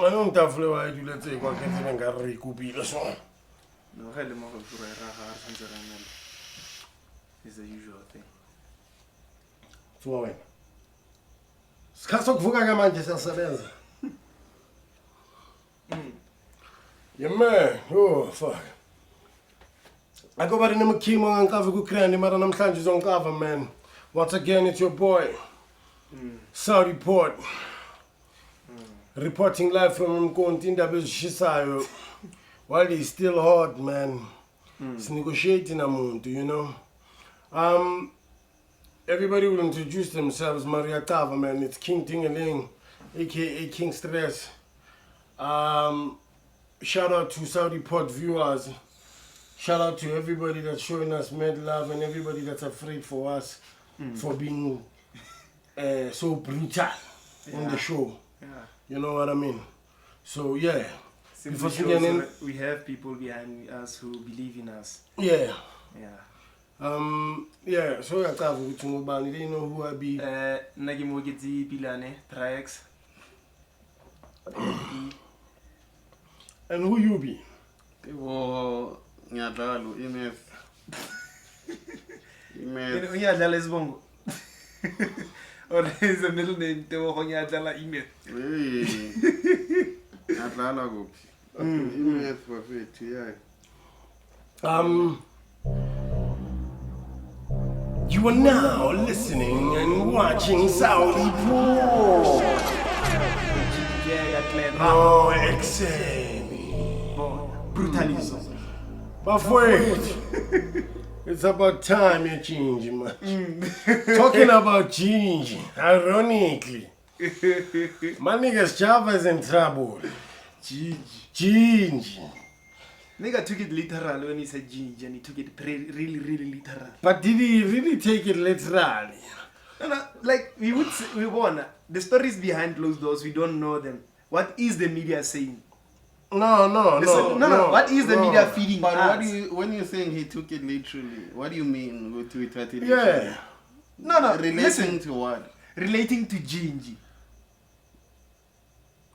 don't have to do let's say what can even get recouped so. No, hell more for a is the usual thing. So when. Skasok vuka manje siyasebenza. Yeah man, oh fuck. I go by the name of Kimo and cover good cranny, madam namhlanje on cover man. Once again it's your boy. Saudi Port. Reporting live from Mkontinda Shisayo. While he's still hot, man. It's negotiating amount, you know. Everybody will introduce themselves. Maria Kava, man. It's King Tingaling, aka King Stress. Shout out to Saudi Port viewers. Shout out to everybody that's showing us mad love and everybody that's afraid for us for being so brutal on the show. Yeah. You know what I mean? So yeah. We have people behind us who believe in us. Yeah. Yeah. Yeah, so I can't they know who I be. Nagimogiti Pilane, Trax. And who you be? Oh, Nyadalu, Ines. Nyadala is bongo. Or is the middle name Nyadala Ime? Nyadala go. Ines for fit, yeah. You are now listening and watching Saudi Pro. Oh, Brutalism. But wait, it's about time you change, man. Talking about change, ironically, my nigga Sjava is in trouble. Change. Nigga took it literal when he said ginge and he took it really literal. But did he really take it literally? No, like we would say, we wanna. The stories behind closed doors, we don't know them. What is the media saying? No. What is the media feeding But us? when you're saying he took it literally, what do you mean with Twitter? Yeah. No. Relating to what? Relating to ginge.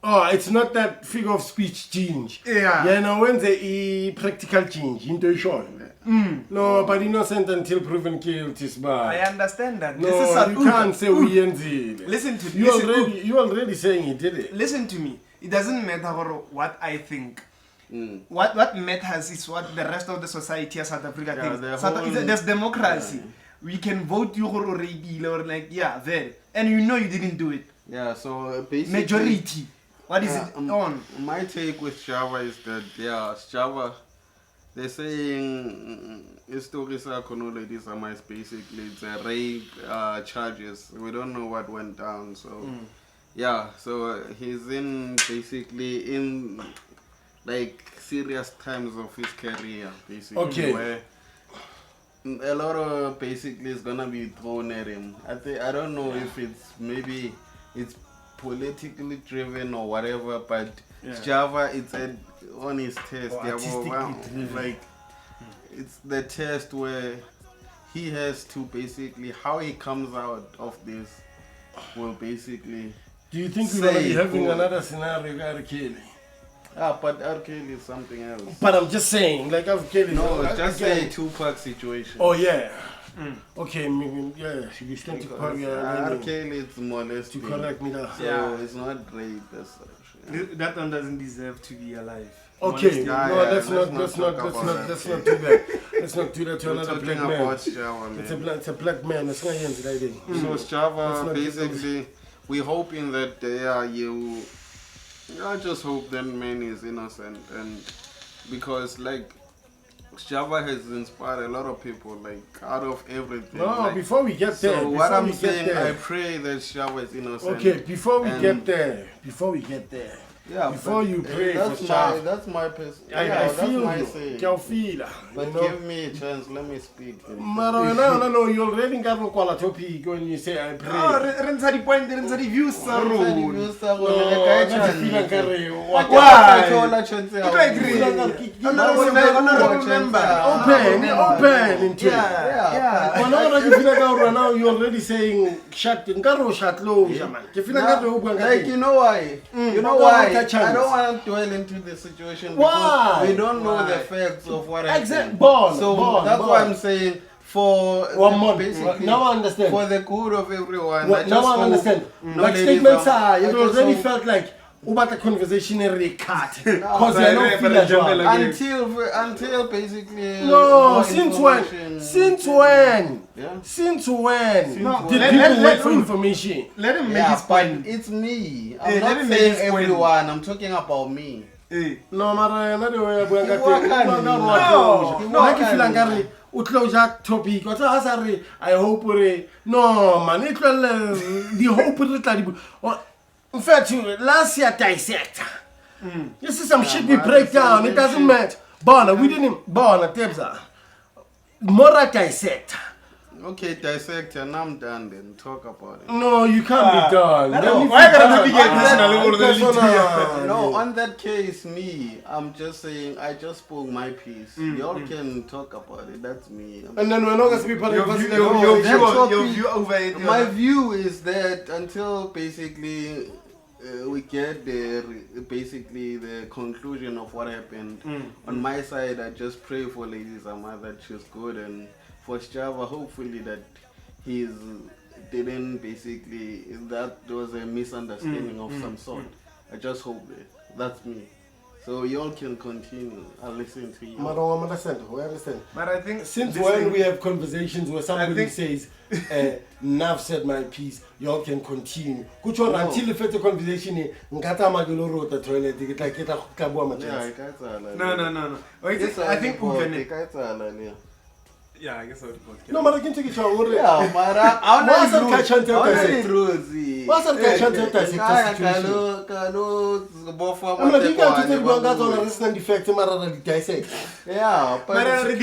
Oh, it's not that figure of speech change. Yeah. Yeah, no, when the practical change, intuition. No, but innocent until proven guilty is bad. I understand that. No, this is you can't say we NZ. Listen to me. You already saying he did it. Listen to me. It doesn't matter what I think. What matters is what the rest of the society of South Africa thinks. There's democracy. We can vote you or like there, and you know you didn't do it. Yeah. So basically, majority. What is it on? My take with Sjava is that Sjava, they're saying histories are ladies are basically it's a rape charges. We don't know what went down. So so he's in basically in like serious times of his career, basically. Okay. Where a lot of basically is gonna be thrown at him. I don't know if maybe it's politically driven or whatever, but Sjava it's on his test. Like it's the test where he has to basically how he comes out of this will basically. Do you think we're gonna be having another scenario with R. Kelly? But R. Kelly is something else. But I'm just saying, like R. Kelly. No, it's just a Tupac situation. Oh yeah. Okay, yeah, you stand to R. Kelly is molesting. To correct me now. So it's not rape as such. That one doesn't deserve to be alive. Okay, let's not do that. Let's not do that to another black man. Sjava, it's a black man. It's not him today. So Sjava, basically, we're hoping that I just hope that man is innocent, and because like Sjava has inspired a lot of people, like out of everything. No, like, before we get there. So what I'm saying, I pray that Sjava is innocent. Okay, before we get there. Yeah, before you pray for Sjava. That's my person. I feel But give me a chance, let me speak. No, you already got a quality topic when you say I pray. No, renza di point, renza di views, Why? Honorable member. Open into it. Now you're already saying shut low. Like, you know why? You know why? I don't want to dwell into the situation. Why? Because we don't know the facts of what happened. Exactly. That's why I'm saying for now I understand. For the good of everyone. Now I understand. Like statements are, it already felt like about the conversation already cut. Because I don't feel like until basically. No, since when? Since when? Yeah. Since when? No, did people wait for information? Let him make his point. It's me. I'm not saying everyone. I'm talking about me. No, Mara, not the way I'm going to topic. I hope no, man. It will the hope. In fact, last year dissect. You see some shit we break down. It doesn't matter. Bona, we didn't. Bona, Tebza. More dissect. Okay, dissect and I'm done then. Talk about it. No, you can't be done. Why can't we get personal? No, on that case, I'm just saying, I just spoke my piece. Y'all can talk about it. That's me. And then we're not going to be part of your view over it. My view is that until basically we get basically the conclusion of what happened. On my side, I just pray for Lady Zamar that she's good, and for Sjava, hopefully that didn't basically, that was a misunderstanding of some sort. I just hope that's me. So y'all can continue. I'll listen to you. I understand. But I think since when we have conversations where somebody says, "Nav said my piece," y'all can continue. Until if it's a conversation, No. Wait, I think we can. Yeah, I guess I would put. No, but I can take it out. Yeah, Mara. What's that catch and tell What's that catch and I'm like, you can't take one that on a resistant defect, Mara, and dissect. Yeah, but from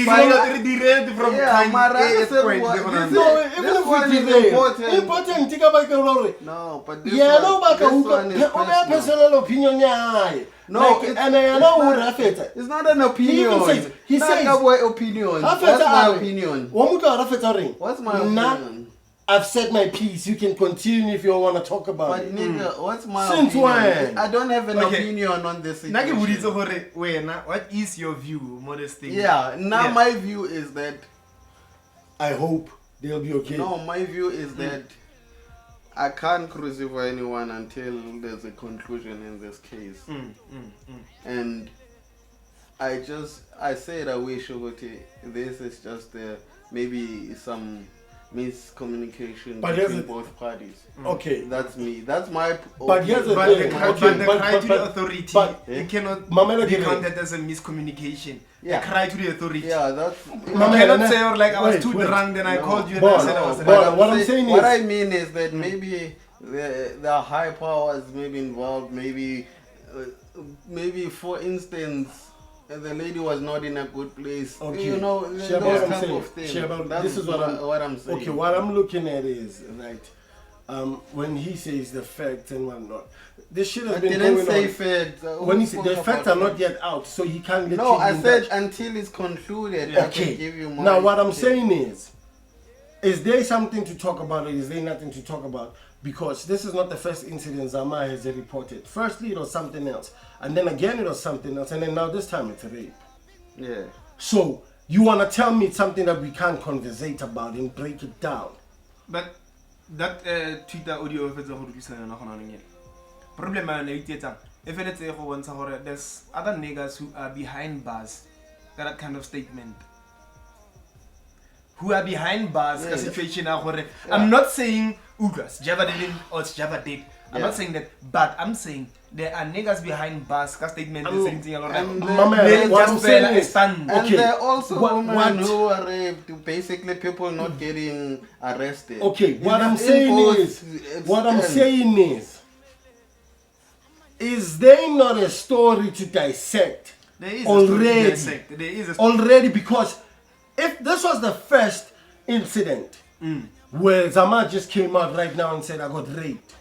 no, even if we did important, take a bike already. No, but this one is personal opinion. No, and I know what it's not an opinion. He says opinion. What's my opinion? What's my opinion? I've said my piece. You can continue if you want to talk about it. But nigga, what's my Since opinion? when? I don't have an opinion on this situation. What is your view, modesty? Yeah, now my view is that I hope they'll be okay. No, my view is that I can't crucify anyone until there's a conclusion in this case. And I said I wish this is just maybe some miscommunication between both parties. Okay. That's me. That's my But here's the thing. The cry to the authority, it cannot be counted as a miscommunication. The cry to the authority. Yeah, that's... You cannot say, I was too drunk, then I called you and I said I was drunk. What I mean is that maybe there are high powers maybe involved, maybe for instance, the lady was not in a good place. Okay. You know, those type of things. This is what I'm saying. Okay, what I'm looking at is, right, when he says the facts and whatnot, this shit has been going on. I didn't say facts. When he said the facts are not yet out, so he can't let you No, I said until it's concluded, I can give you more. Now, what I'm saying is there something to talk about or is there nothing to talk about? Because this is not the first incident Zamar has reported. Firstly, it was something else. And then again, it was something else. And then now this time, it's rape. Yeah. So, you want to tell me it's something that we can't conversate about and break it down? But that Twitter audio, if it's a problem, if there's other niggas who are behind bars, that kind of statement. Who are behind bars, the situation. I'm not saying Sjava didn't or Sjava did. I'm not saying that, but I'm saying there are niggas behind bars. That statement is anything along that. What I'm saying is, and there are also women who are raped. Basically, people not getting arrested. Okay, what I'm saying is there not a story to dissect? There is already. There is a story. Already, because if this was the first incident where Zamar just came out right now and said, I got raped.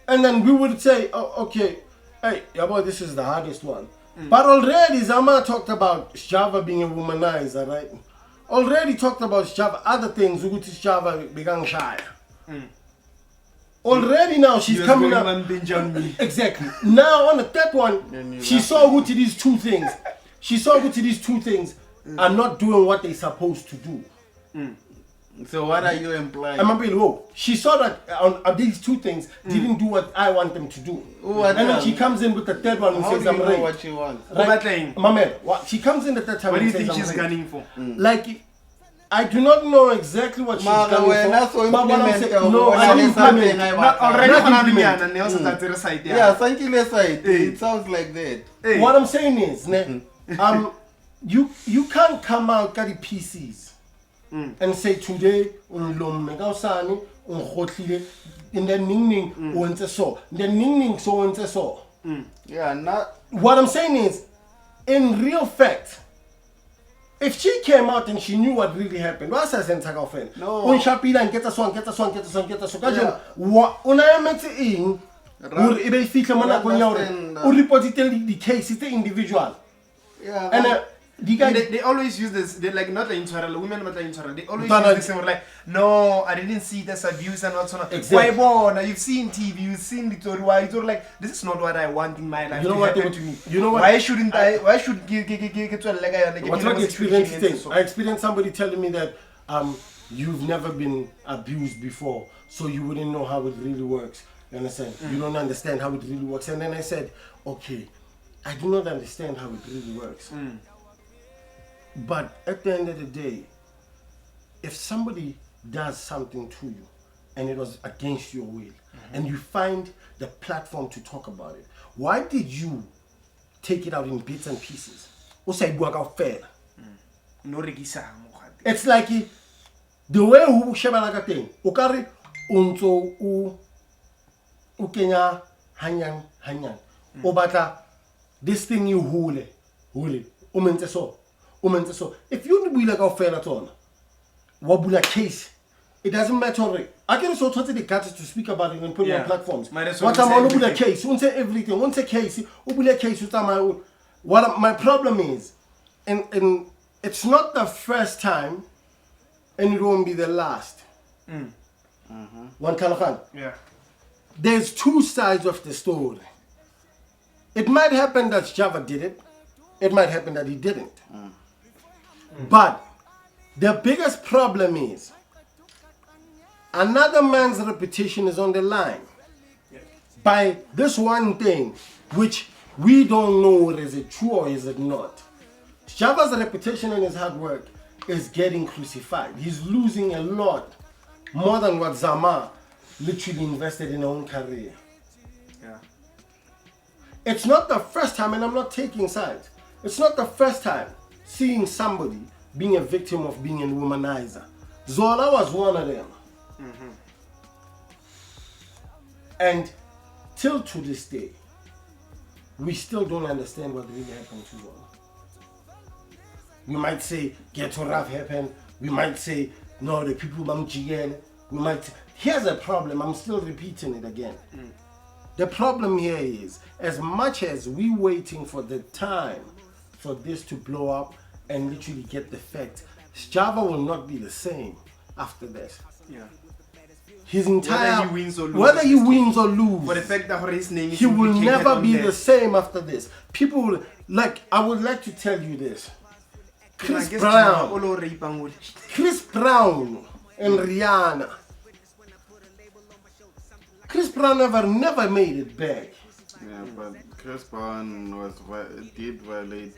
And then we would say, oh, okay, hey, yeah, boy, this is the hardest one. But already Zamar talked about Sjava being a womanizer, right? Already talked about Sjava, other things, Sjava began shy. Already now she's coming up. Exactly. Now on the third one, she saw good to these two things. She saw good to these two things are not doing what they're supposed to do. So what are you implying? She saw that on these two things didn't do what I want them to do. And then she comes in with the third one and says, I'm right. what she wants. Right? She comes in the third time what do and you says, think she's gunning for? Like, I do not know exactly what she's gunning for. But what I'm saying, no, I didn't implement. Yeah, it sounds like that. What I'm saying is, you can't come out got the PCs and say today in the ning so the ning so. Yeah, not. What I'm saying is, in real fact, if she came out and she knew what really happened, what says in Tagafen? No. When Shapila and get us on. What I meant in, report the case, it's the individual. Yeah, And they always use this. They like not the internal women, but the internal. They always use this and we're like, no, I didn't see this abuse and what's on. Exactly. Why, you've seen TV, you've seen the story. Why you're like, this is not what I want in my life. You know to what happen to me. You know what? Why shouldn't I? Why should get to a leg? What's like experience thing? I experienced somebody telling me that you've never been abused before, so you wouldn't know how it really works. You understand? You don't understand how it really works. And then I said, okay, I do not understand how it really works. But at the end of the day, if somebody does something to you and it was against your will, and you find the platform to talk about it, why did you take it out in bits and pieces? It's like the way who Shebalaga thing, Ukari unto u Kenya hanyang. Obata, this thing you hule, umente so. If you be like our fair at all, wabula case, it doesn't matter. I can also totally the guts to speak about it and put it on platforms. What I'm on ubula case, won't say everything, won't say case, ubula case with what my problem is, and it's not the first time, and it won't be the last. One Kalafan. Yeah. There's two sides of the story. It might happen that Sjava did it. It might happen that he didn't. But the biggest problem is another man's reputation is on the line by this one thing, which we don't know is it true or is it not. Sjava's reputation and his hard work is getting crucified. He's losing a lot more than what Zamar literally invested in his own career. Yeah. It's not the first time, and I'm not taking sides. It's not the first time seeing somebody being a victim of being a womanizer. Zola was one of them. And till to this day, we still don't understand what really happened to Zola. We might say ghetto rap happened. We might say no, the people mamjigel. We might. Here's a problem. I'm still repeating it again. The problem here is, as much as we waiting for the time for this to blow up and literally get the fact, Sjava will not be the same after this. Yeah. His entire whether he wins or lose, for the fact that his name is he will never be the same after this. People will, like, I would like to tell you this. Chris Brown and Rihanna. Chris Brown never made it back. Yeah, but Chris Brown did violate.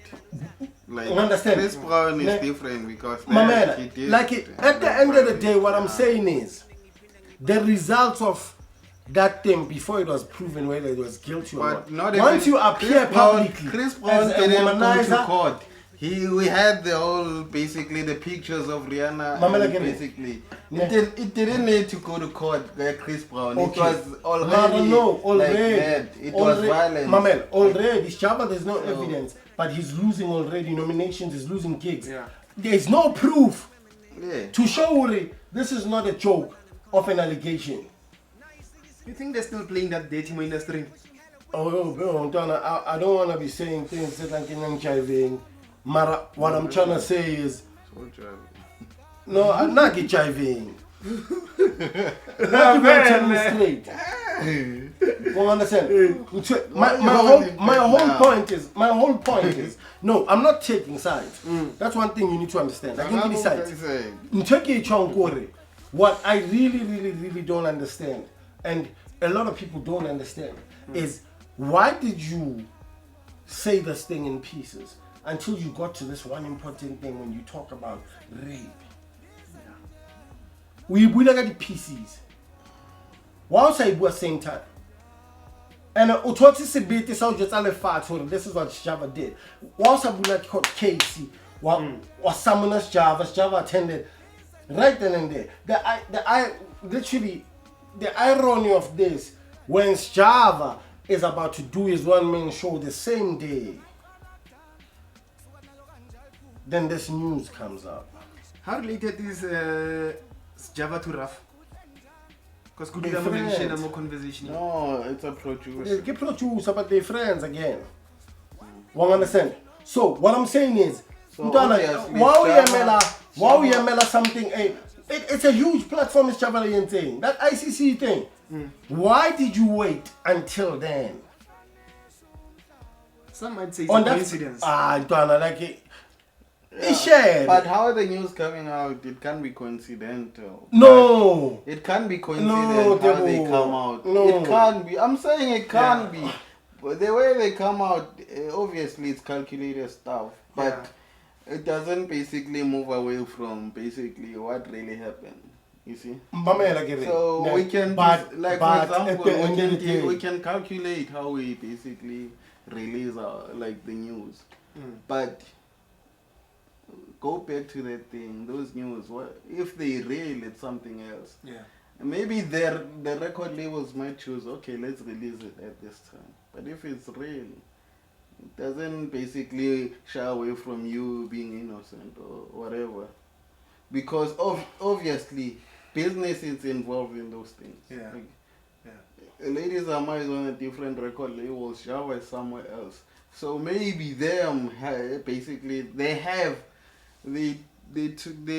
Like, understand? Chris Brown is different because at the end of the day, what I'm saying is the results of that thing before it was proven whether it was guilty or not. Once you appear publicly, Chris Brown as a womanizer, court. We had the whole, basically the pictures of Rihanna. Basically, it didn't need to go to court. Chris Brown. Okay. It was already it was violent. Mamel, already Sjava, there's no evidence, but he's losing already nominations. He's losing gigs. Yeah. There's no proof to show this is not a joke of an allegation. You think they're still playing that dating industry? Oh, I don't want to be saying things that I'm jiving. Mara, what I'm trying to say is, no, I'm not jiving. Like you tell me straight. You understand? My whole point is no, I'm not taking sides. That's one thing you need to understand. I can give sides. What I really don't understand, and a lot of people don't understand, is why did you say this thing in pieces until you got to this one important thing when you talk about rape? We look at the pieces. Whilst I was same time. And this is what Sjava did. Whilst I called Casey, was summoners Sjava attended right then and there. The irony of this, when Sjava is about to do his one-man show the same day, then this news comes out. How related is Sjava to Raf? Because could you mention a more conversation? No, it's a producer. They producer, but they're friends again. One understand? So what I'm saying is, why we yamela something? It's a huge platform, is Sjava thing. That ICC thing. Why did you wait until then? Some might say it's a coincidence. Like it. It's shared. But how the news coming out, it can't be coincidental. No. It can't be coincidental how they come out. No. It can't be. I'm saying it can't be. But the way they come out, obviously it's calculated stuff. But it doesn't basically move away from basically what really happened. You see? So we can, for example, we can calculate how we basically release our, the news. But go back to that thing, those news, if they real, it's something else. Maybe the record labels might choose, okay, let's release it at this time. But if it's real, it doesn't basically shy away from you being innocent or whatever. Because obviously, business is involved in those things. Ladies Zamar is on a different record label, Sjava is somewhere else. So maybe them, basically, they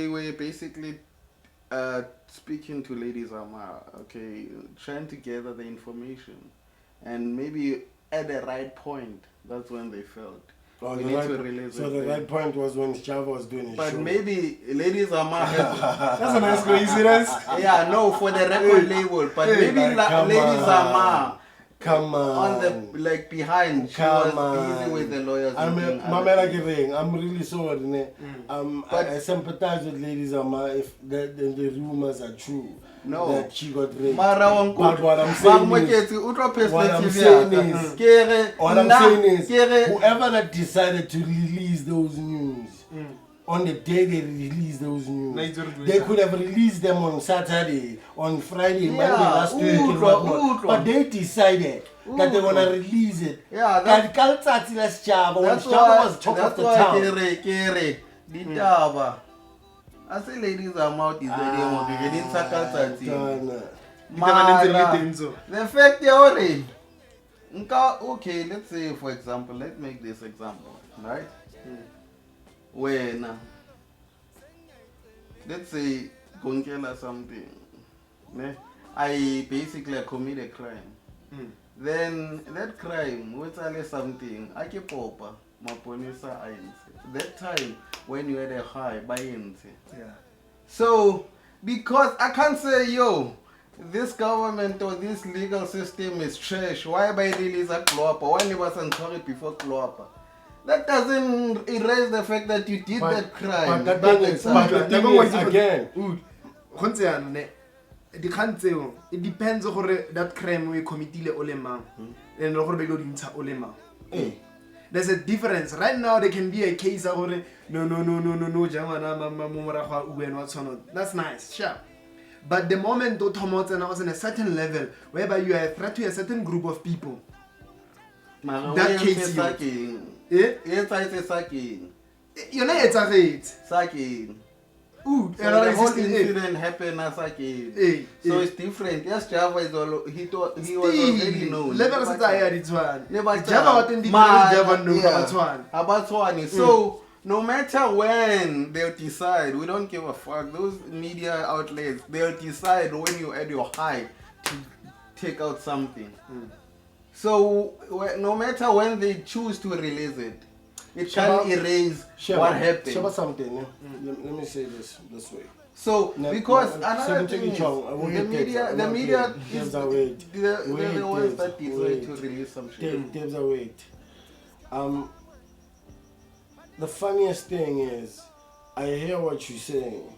were basically speaking to Ladies Zamar, okay, trying to gather the information, and maybe at the right point, that's when they felt we need to release it. So the right point was when Sjava was doing his show. But maybe Ladies Zamar has that's a nice coincidence. Yeah, no, for the record label, but maybe Ladies Zamar. Come on. On the behind, she was busy with the lawyers. I'm really sorry. I sympathize with Ladies Zamar if the rumors are true. No. That she got raped. But what I'm saying is, whoever that decided to release those news, on the day they released those news, they could have released them on Saturday, on Friday, Monday last week, and whatnot. But they decided that they want to release it. Yeah, that's Sjava was top of the town. I say Ladies Zamar is the fact they already. Okay, let's say for example, let's make this example, right? When let's say Gonkela something, I basically commit a crime. Then that crime, what's something, I keep over. That time when you had a high buy-in. So because I can't say this government or this legal system is trash, why by release a Kloapa? Why never sorry before Kloapa? That doesn't erase the fact that you did that crime. But the thing is again, it depends on that crime we committed olema and there's a difference. Right now there can be a case of no, that's nice, sure. But the moment I was on a certain level whereby you are a threat to a certain group of people, that case you're not a so the whole incident happened as so it's different. Yes, Sjava is he was already known. So no matter when they'll decide, we don't give a fuck. Those media outlets, they'll decide when you're at your high to take out something. So no matter when they choose to release it, it can't erase what happened. Sjava something. Let me say this way. So because another thing is, the media, is the ones that decide to release some shit. Wait. The funniest thing is, I hear what you're saying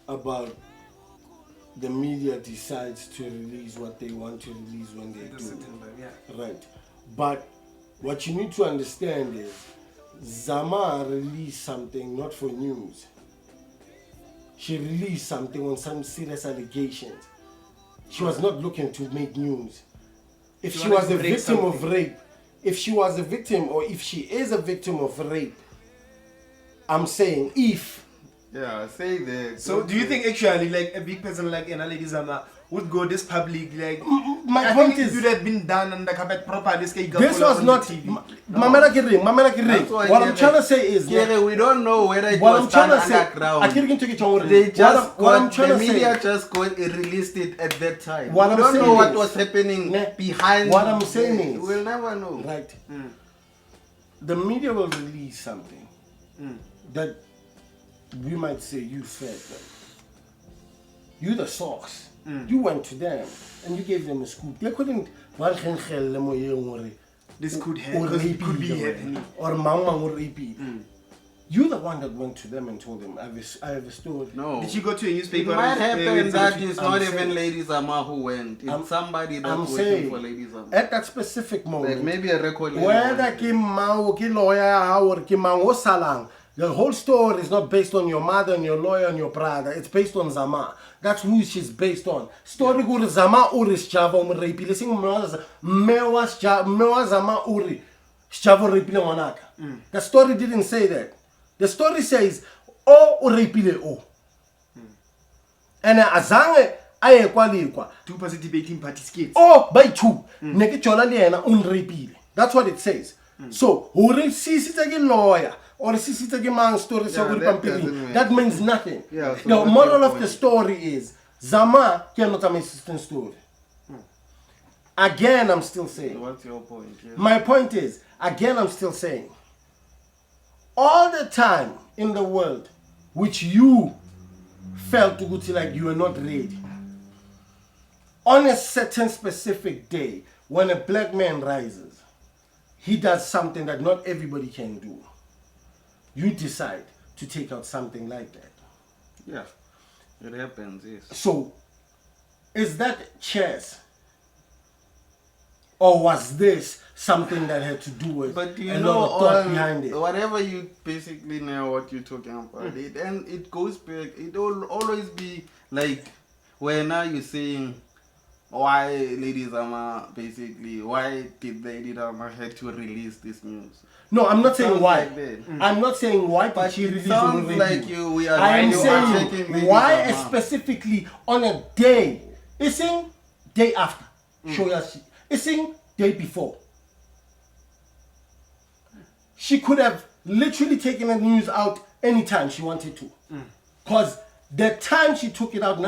about the media decides to release what they want to release when they do. Right. But what you need to understand is, Zamar released something not for news. She released something on some serious allegations. She was not looking to make news. If she was a victim of rape, if she was a victim or if she is a victim of rape, I'm saying if. Yeah, say that. So do you think actually like a big person like Lady Zamar would go this public like my point is it would have been done on the carpet properly? This was not Mamela Kiring. What I'm trying to say is we don't know whether it was done underground. They just the media just released it at that time. We don't know what was happening behind. What I'm saying is we'll never know. Right. The media will release something that we might say you fed them. You the source. You went to them and you gave them a scoop. They couldn't. This could happen because it could be happening. Or Mama or AP. You're the one that went to them and told them, I have a story. No. Did you go to a newspaper? It might happen that it's not even Lady Zamar who went. It's somebody that's waiting for Lady Zamar. At that specific moment, like maybe a record label. Whether ki lawyer or ki salang, the whole story is not based on your mother and your lawyer and your brother. It's based on Zamar. That's who she's based on. Story guru Zamar uri Sjava umrepi. Listen, mewa Zamar uri Sjava repile wanaka. The story didn't say that. The story says, "Oh, urepile o." And azange aye kwalikwa. Two participating parties kids. Oh, by two. Neke chola liena unrepile. That's what it says. So, uri sisitagi lawyer or sisitagi man story that means nothing. Yeah, so the moral of the story is Zamar cannot have a assistant story. Again, I'm still saying. What's your point? Yeah. My point is, again, I'm still saying. All the time in the world which you felt like you were not ready, on a certain specific day when a black man rises, he does something that not everybody can do. You decide to take out something like that. Yeah, it happens, yes. So, is that chess? Or was this something that had to do with a lot of thought behind it? Whatever you basically know what you're talking about, and it goes back, it will always be like, where now you're saying, why Lady Zamar, basically, why did Lady Zamar have to release this news? No, I'm not saying why. Like I'm not saying why but she released sounds it. like you are I'm saying taking why specifically on a day. It's in day after. Show us. It's in day before. She could have literally taken the news out anytime she wanted to. Because the time she took it out,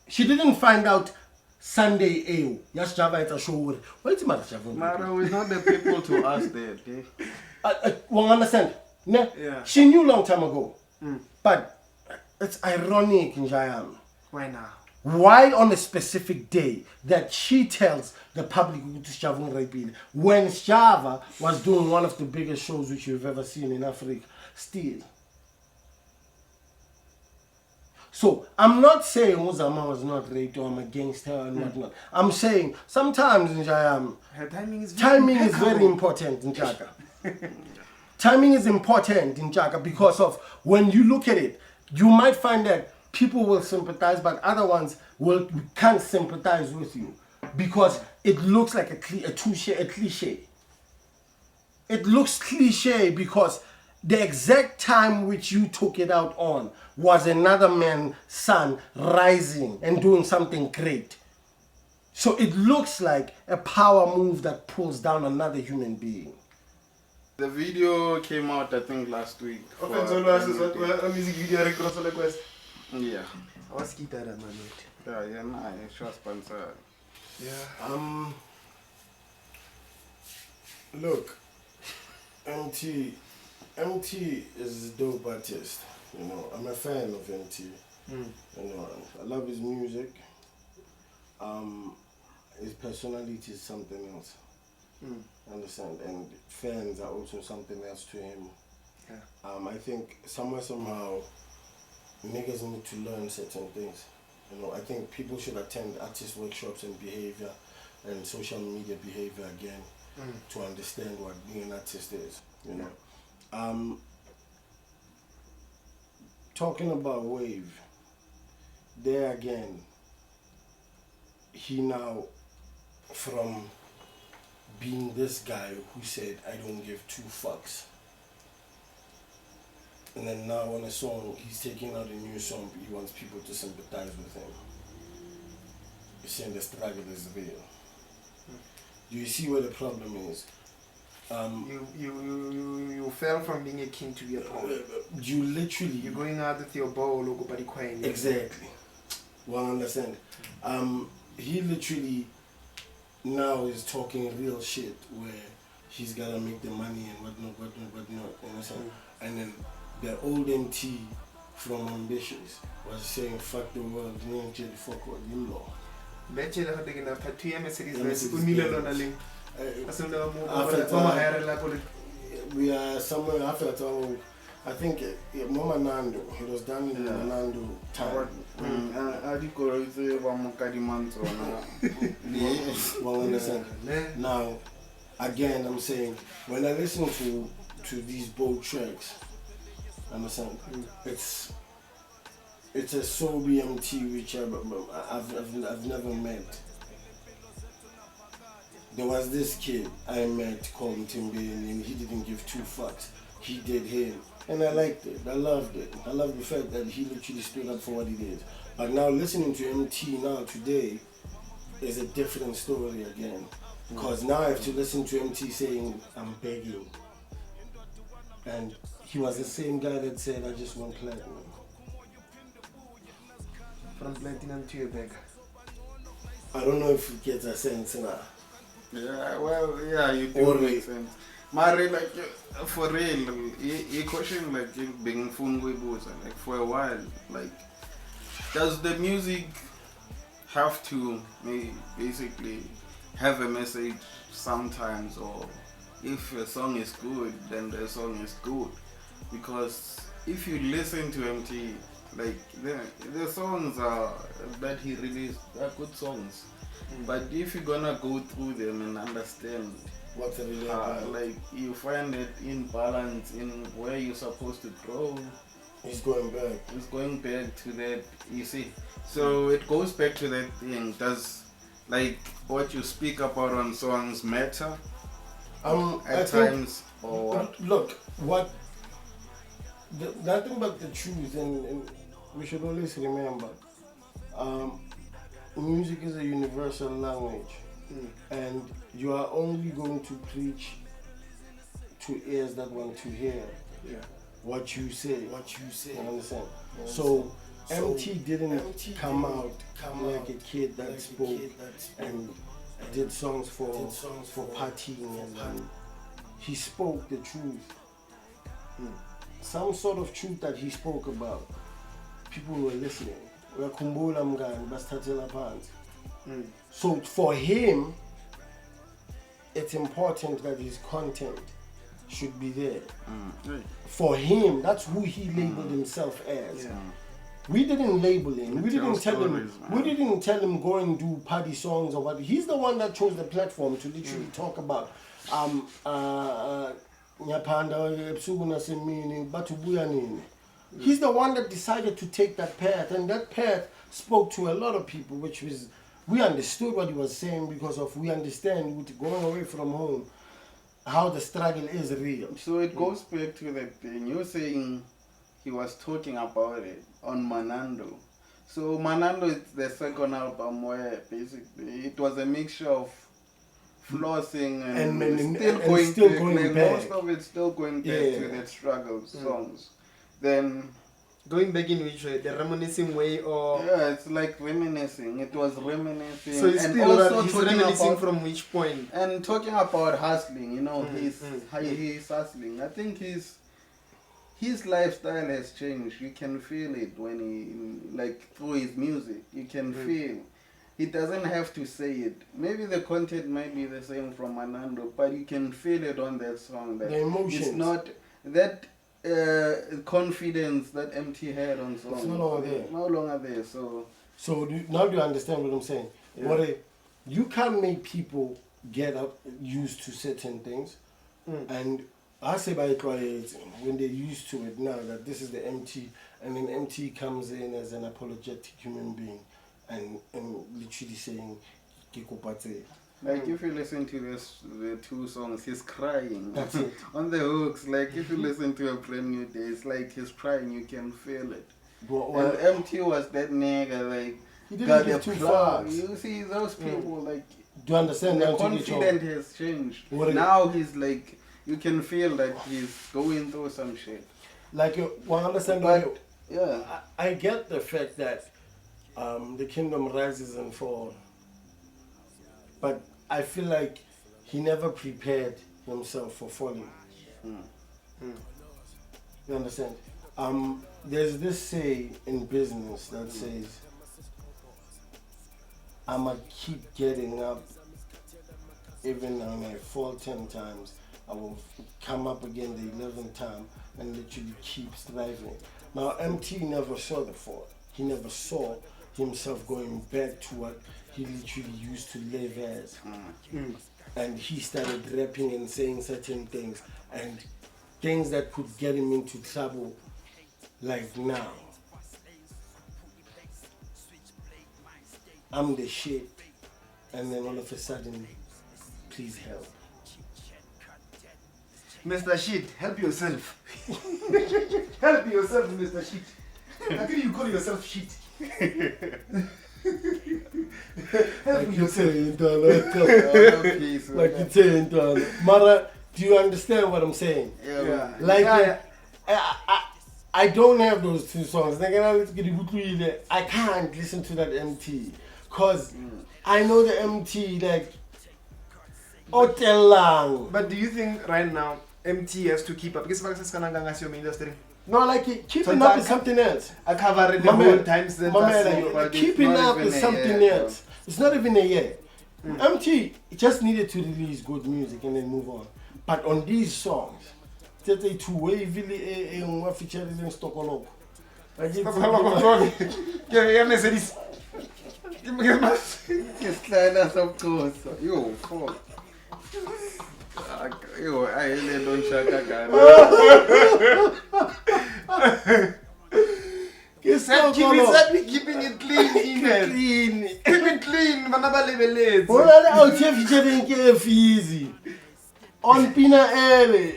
she didn't find out Sunday. Yes, Sjava it's a show. What's the matter, Mara, we're not the people to ask that. Well, understand? Yeah. She knew long time ago. But it's ironic, Njayam. Why now? Why on a specific day that she tells the public to Sjava when Sjava was doing one of the biggest shows which you've ever seen in Africa still? So, I'm not saying Zamar was not raped or I'm against her and whatnot. I'm saying sometimes her timing is very important in Chaka. Timing is important in Chaka because of when you look at it, you might find that people will sympathize, but other ones can't sympathize with you because it looks like a cliche. It looks cliche because the exact time which you took it out on was another man's son rising and doing something great. So it looks like a power move that pulls down another human being. The video came out, I think, last week. Offense always is what a music video request request. Yeah. I was guitar man. Yeah, nah, sure sponsor. Yeah. Look, MT is a dope artist. You know, I'm a fan of MT. You know, I love his music. His personality is something else. Understand? And fans are also something else to him. Yeah. I think somehow niggas need to learn certain things. You know, I think people should attend artist workshops and behavior and social media behavior again to understand what being an artist is. You know, talking about Wave, there again, he now from being this guy who said I don't give two fucks. And then now on a song, he's taking out a new song, he wants people to sympathize with him. He's saying the struggle is real. Do you see where the problem is? You fell from being a king to be a pawn. You literally... You're going out with your bow, logo, body coin. Exactly. Well, understand. He literally now is talking real shit where he's gotta make the money and whatnot, you understand? And then the old MT from Ambitious was saying fuck the world, fuck what you know. We are somewhere after that. I think Mama Nando, it was done in Nando time. Well, understand. Now, again, I'm saying, when I listen to these bold tracks, understand, it's a soul BMT which I've never met. There was this kid I met called Timbe and he didn't give two fucks. He did him. And I liked it. I loved it. I love the fact that he literally stood up for what he did. But now listening to MT now today is a different story again. Because now I have to listen to MT saying, I'm begging. And he was the same guy that said, I just want platinum. From platinum to your beggar. I don't know if it gets a sense now. Yeah, well, yeah, you do make sense. Mari, like, for real, he question like being like for a while, like, does the music have to basically have a message sometimes, or if a song is good, then the song is good? Because if you listen to MT, like the songs that he released are good songs. But if you're gonna go through them and understand what's really like you find it in balance in where you're supposed to grow. He's going back. It's going back to that, you see. So it goes back to that thing. Does like what you speak about on songs matter? At times or what? Look, nothing but the truth, and we should always remember. Music is a universal language, and you are only going to preach to ears that want to hear what you say. You understand? So MT didn't come out like a kid that spoke and did songs for partying, and he spoke the truth. Some sort of truth that he spoke about. People were listening. So for him, it's important that his content should be there. For him, that's who he labeled himself as. We didn't label him. We didn't tell him. We didn't tell him go and do party songs or what. He's the one that chose the platform to literally talk about He's the one that decided to take that path, and that path spoke to a lot of people, which was, we understood what he was saying because of, we understand with going away from home, how the struggle is real. So it goes back to that thing, you're saying he was talking about it on Manando. So Manando is the second album where basically it was a mixture of flossing and still still going going back. back. Most of it still going back to that struggle songs. Then Going back in which way? The reminiscing way or... yeah, it's like reminiscing. It was reminiscing. So it's and still also he's talking reminiscing about, from which point? and talking about hustling, you know, he's hustling. I think his lifestyle has changed. You can feel it when he, like, through his music. You can feel. He doesn't have to say it. Maybe the content might be the same from Anando, but you can feel it on that song. That The emotions. It's not that confidence that MT had on songs. It's no longer there. No longer there. So Now do you understand what I'm saying? Yeah. You can't make people get up used to certain things, and I say by it when they're used to it now that this is the MT, and then MT comes in as an apologetic human being, and literally saying Kikopate. like if you listen to the two songs, he's crying. That's it. On the hooks, like if you listen to A Brand New Day, it's like he's crying. You can feel it. Well, And MT was that nigga, like, he didn't got get a too plug. far. You see those people, like, Do you understand? the Now to get confidence has changed. What Now he's like, you can feel that he's going through some shit. like well, understand? But yeah, I get the fact that the kingdom rises and falls, but I feel like he never prepared himself for falling. You understand? There's this say in business that says, I'ma keep getting up even when I fall 10 times. I will come up again the 11th time and literally keep striving. Now, MT never saw the fall. He never saw himself going back to what he literally used to live as. And he started rapping and saying certain things, and things that could get him into trouble, like now. I'm the shit, and then all of a sudden, please help. Mr. Shit, help yourself. Help yourself, Mr. Shit. How can you call yourself shit? Help yourself. Like you're saying, Mara, do you understand what I'm saying? yeah. Like, I don't have those two songs. I can't listen to that MT, cause I know the MT like Otelang. But do you think right now MT has to keep up? Because industry. No, like keeping up is something else. I cover it the whole times. but it's Keeping not up even is a something year, else. It's not even a year. MT just needed to release good music and then move on. But on these songs, Tete to wavily a featuring in Stockholm. Sliders, of course. Yo, fuck. Yo, I really don't shaka Keeping it clean, clean. Keep it clean, manaba What are out here featuring KF Easy? On Pina Ele.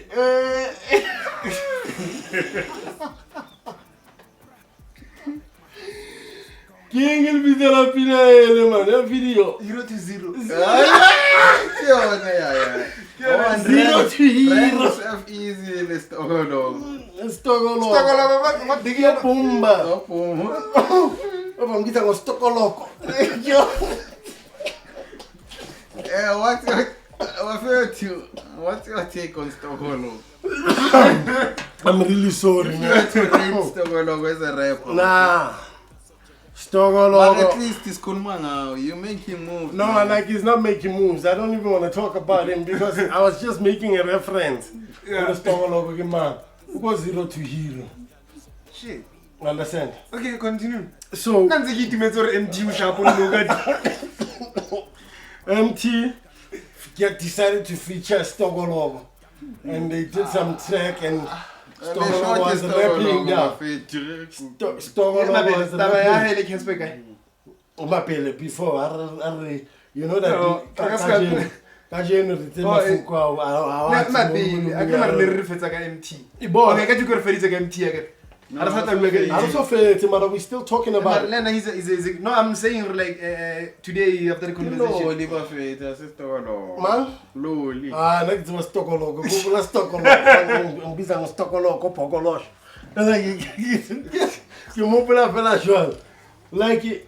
King will be there, Pina Ele, man. That video. 0 to 0. Yeah. 0 to hero. Yourself easy in the Stockholm. Stockholm. What big you Pumba. I'm getting a Stockholm. Yeah, what's your take on Stockholm? I'm really sorry, You man. have to rate Stockholm as a rapper. Nah. But Stockholm. at least it's Kunmanga. You make him move. No, like he's not making moves. I don't even want to talk about him because I was just making a reference. Yeah. The Stockholm man. Who was 0 to hero? Shit. Understand? Okay, continue. So MT decided to feature Stockholm, and they did some track, and Stockholm was rapping down. Stockholm was rapping. Umapele before, you know that. No, I also feel but we're still talking about it. Lena, no, I'm saying like today after the conversation. Loli bafethu asistokolo. Man? Loli. Next was Stokoloko. Google Stokoloko. Ngibiza ngoStokoloko Bhokolosh. You move up as well. Like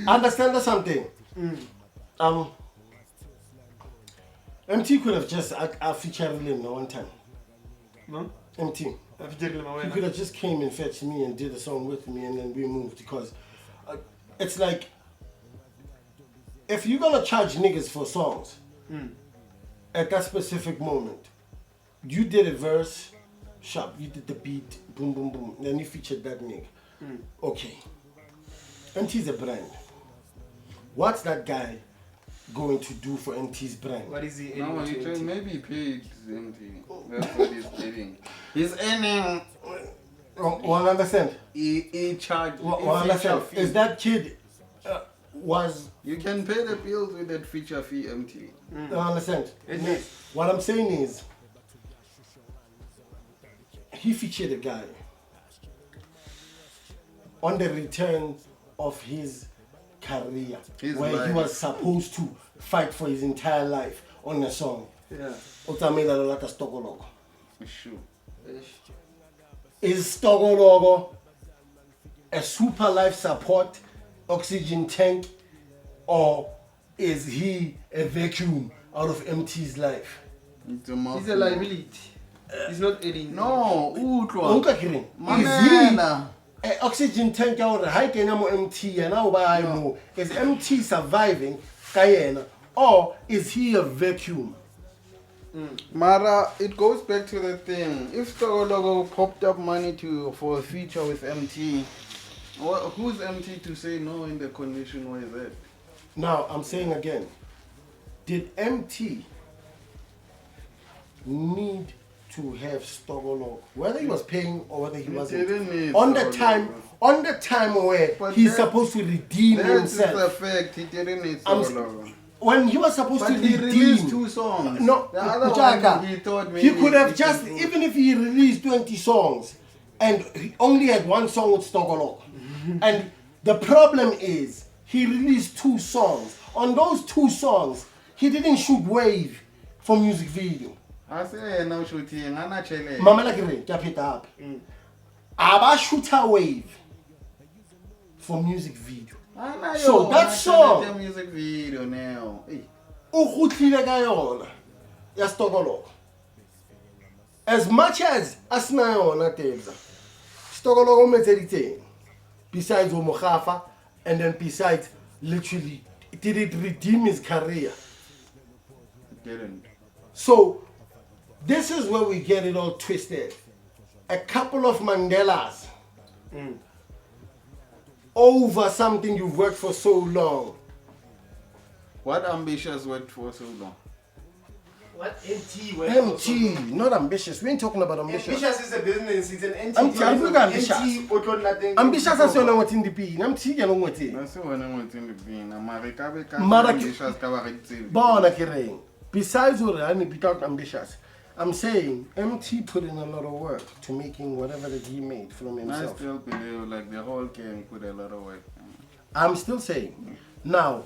understand something. MT could have just featured him one time. No? MT. He could have just came and fetched me and did a song with me and then we moved because it's like if you're gonna charge niggas for songs at that specific moment, you did a verse, sharp, you did the beat, boom, boom, boom, then you featured that nigga. Okay. MT's a brand. What's that guy going to do for MT's brand? What is he? No, he just maybe paid MT. That's what he's getting. He's earning. One understand? He charged. One understand? Is that kid was? You can pay the bills with that feature fee, MT. I understand. What I'm saying is, he featured a guy on the return of his career, where he was supposed to fight for his entire life on a song. Yeah. Utamela Lolata Stokologo. Sure. Is Stokologo a super life support oxygen tank, or is he a vacuum out of MT's life? He's a liability. He's not adding. No, Is he an oxygen tank out of MT and now is MT surviving Kayena, or is he a vacuum? Mara, it goes back to the thing. If Stokologo popped up money for a feature with MT, who's MT to say no in the condition where he's at? Now, I'm saying again, did MT need to have Stokologo, whether he was paying or whether he wasn't? On the time where he's supposed to redeem himself. That's the fact. He didn't need Stokologo. When he was supposed to he redeem, released 2 songs. No, the other one, he thought maybe he could have just, even if he released 20 songs and he only had 1 song with Stokologo. And the problem is, he released 2 songs. On those 2 songs, he didn't shoot Wave for music video. I say no shooting, I'm not chilling. Mama like cap it up. Aba shooter Wave for music video. So that song, music video now. ugutlile ka yona ya Stokologo. As much as asina yona Tebza, Stokologo metseditseng. Besides Omogafa, and then besides, literally, did it redeem his career? It didn't. So, this is where we get it all twisted. A couple of Mandelas over something you've worked for so long. What Ambitious worked for so long? What MT? MT, not ambitious. We ain't talking about ambitious. Ambitious is a business. It's an entity. I'm talking ambitious. MT, ambitious as well what in the bean. MT can what it. I see when I went in the bean. Ambitious Bona Kireng. Besides Urani, without ambitious. I'm saying MT put in a lot of work to making whatever that he made from himself. I still believe like the whole gang put a lot of work. I'm still saying. Now,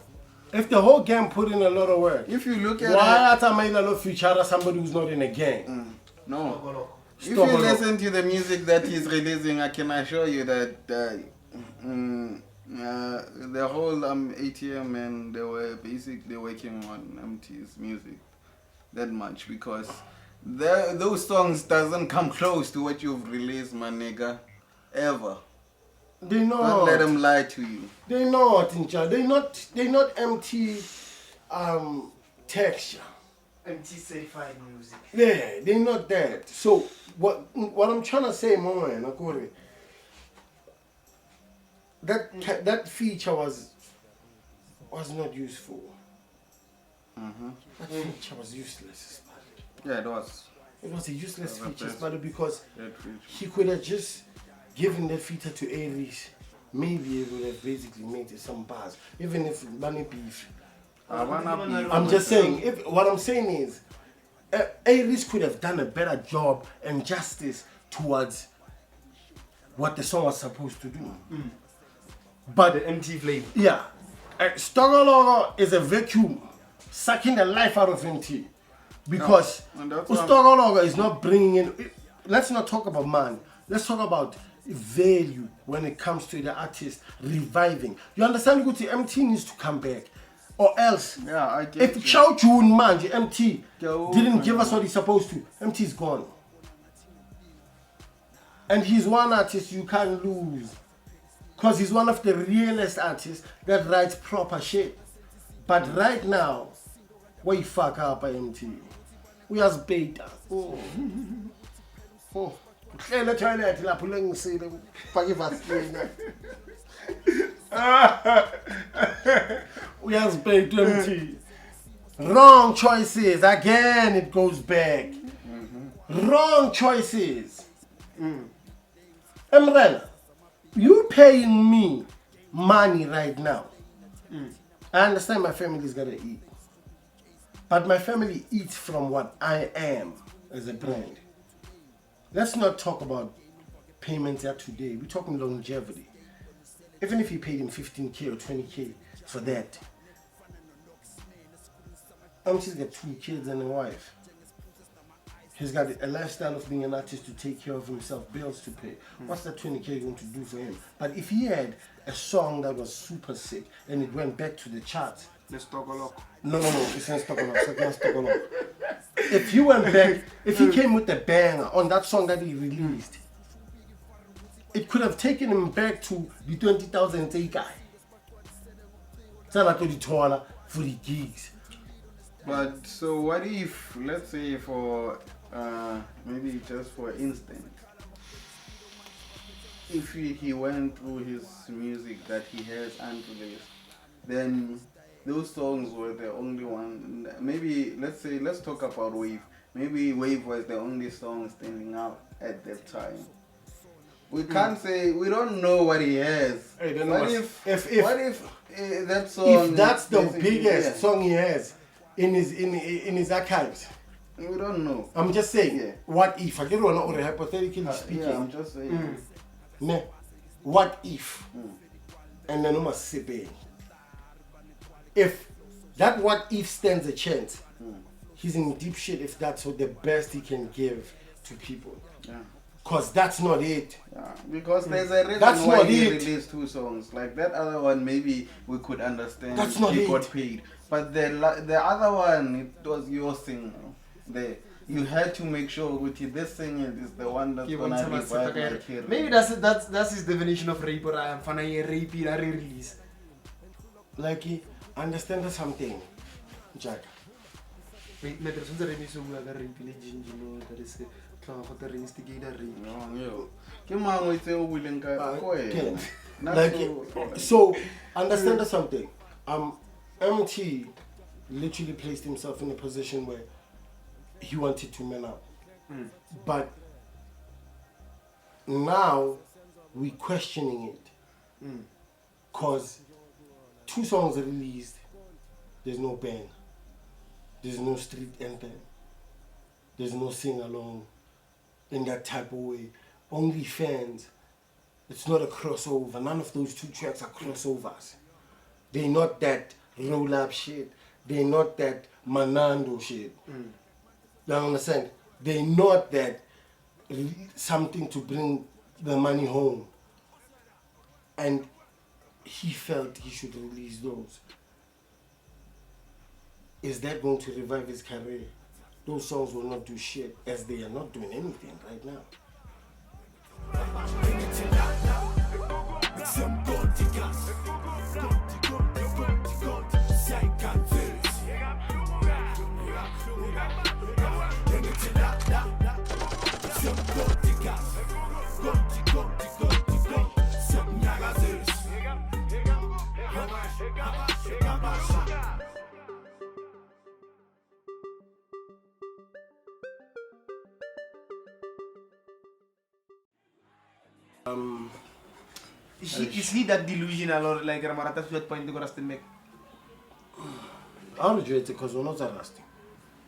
if the whole gang put in a lot of work, if you look at why are I not feature somebody who's not in a gang? No. If you listen to the music that he's releasing, I can assure you that the whole ATM and they were basically working on MT's music that much because those songs doesn't come close to what you've released, my nigga, ever. They not. Don't let them lie to you. They not, Incha. They not MT texture. MT certified music. Yeah, they not that. So what I'm trying to say, man, that feature was not useful. That feature was useless. Yeah, it was. It was a useless feature, because he could have just given that feature to Aries. Maybe it would have basically made it some buzz. Even if money beef. I'm just saying, what I'm saying is, Aries could have done a better job and justice towards what the song was supposed to do. But The empty flame. yeah, Stogologo is a vacuum sucking the life out of MT because and that's why- Stogologo is not bringing in. Let's not talk about man. Let's talk about value when it comes to the artist reviving. You understand? Guti MT needs to come back, or else. Yeah, I get If you. Chow Chun man, MT Chow didn't give Chun. us what he's supposed to, MT is gone. And he's one artist you can't lose. Because he's one of the realest artists that writes proper shit. But right now, we fuck up MT. We as beta. Oh. Oh. Hlele toilet lapho lengisile fake ivaseline. Uyazibhayita MT. Wrong choices. Again, it goes back. Wrong choices. Emrena, you paying me money right now. I understand my family's gotta eat. But my family eats from what I am as a brand. Let's not talk about payments at today. We're talking longevity. Even if you paid him 15K or 20K for that, she's got 2 kids and a wife. He's got a lifestyle of being an artist to take care of himself, bills to pay. What's that 20K going to do for him? But if he had a song that was super sick and it went back to the charts, Let's talk a lot. no, it's not Stokolo. If he went back, if he came with a banger on that song that he released, it could have taken him back to the 20,000 guy. Sana to the Toala for the gigs. But so what if, let's say for maybe just for instance, if he went through his music that he has unreleased, then those songs were the only one. Maybe let's talk about Wave. Maybe Wave was the only song standing out at that time. We can't say, we don't know what he has. Hey, then what what? if that song? If that's the basically, biggest yeah, song he has in his archives, we don't know. I'm just saying. Yeah. What if? I don't know, or hypothetically speaking. Yeah, I'm just saying. Ne, what if? And then must say, if that what if stands a chance, he's in deep shit if that's what the best he can give to people. Yeah. Cause that's not it. Yeah, because there's a reason That's why not he it. released 2 songs. Like that other one, maybe we could understand. That's not he it. got paid, but the other one, it was your single. You had to make sure with this single is the one that's gonna revive my career. Maybe that's his definition of rape, or I am fine rape release. Like, understand something, Jack. Wait, my person's a remix of like a rape legend, you know, that is the instigator rape. No, yo. Ke mang o itse o buileng ka ko wena? Not Like, so- so understand something. MT literally placed himself in a position where he wanted to man up, but now we questioning it, cause 2 songs released, there's no bang, there's no street anthem, there's no sing along in that type of way. Only fans. It's not a crossover. None of those 2 tracks are crossovers. They're not that roll up shit. They're not that Manando shit. You understand? They're not that something to bring the money home. And he felt he should release those. Is that going to revive his career? Those songs will not do shit, as they are not doing anything right now. Is he that delusional, or like Ramarata to that point to go to make? I reject it because we're not arresting.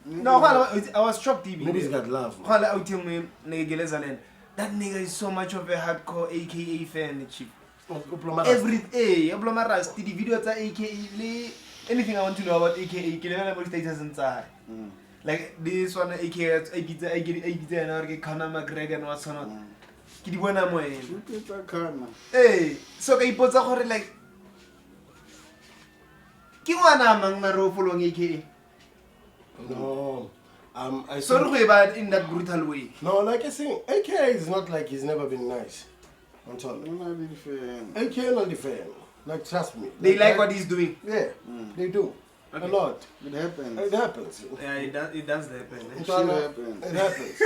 No, I was shocked. Maybe he's got love. Hala out yung nagigilazanin. that nigga is so much of a hardcore AKA fan, chief. Every Oblomara, the videos are AKA. Anything I want to know about AKA, can never status inside. Like this one, AKA, I get and I get Conor McGregor and what's not. Kidibona Moy. Hey, so I put a like. Kiwana among Naro following AKA. No. I sorry about in that brutal way. No, like I say, AKA is not like he's never been nice. I'm telling you. AKA not the fan. Like, trust me. They like what he's doing. Yeah, they do. Okay. A lot. It happens. It happens. Yeah, it does happen. It happens. It happens.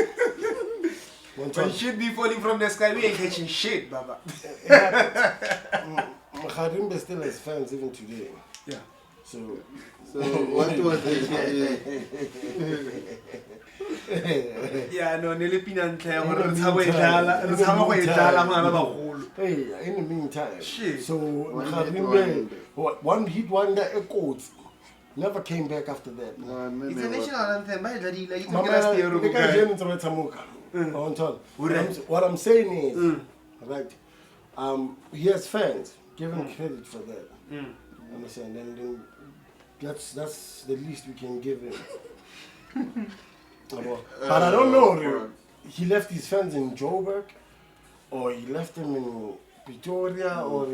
When shit be falling from the sky, we ain't catching shit, Baba. It happens. Kharimbe still has fans even today. Yeah. So what was it? Yeah, no, Hey, in the meantime, shit. So Kharimbe, one hit wonder, a quote, never came back after that. It's a national anthem. What I'm saying is, right? He has fans. Give him credit for that. Understand? And then that's the least we can give him. But I don't know. He left his fans in Joburg, or he left them in Pretoria, or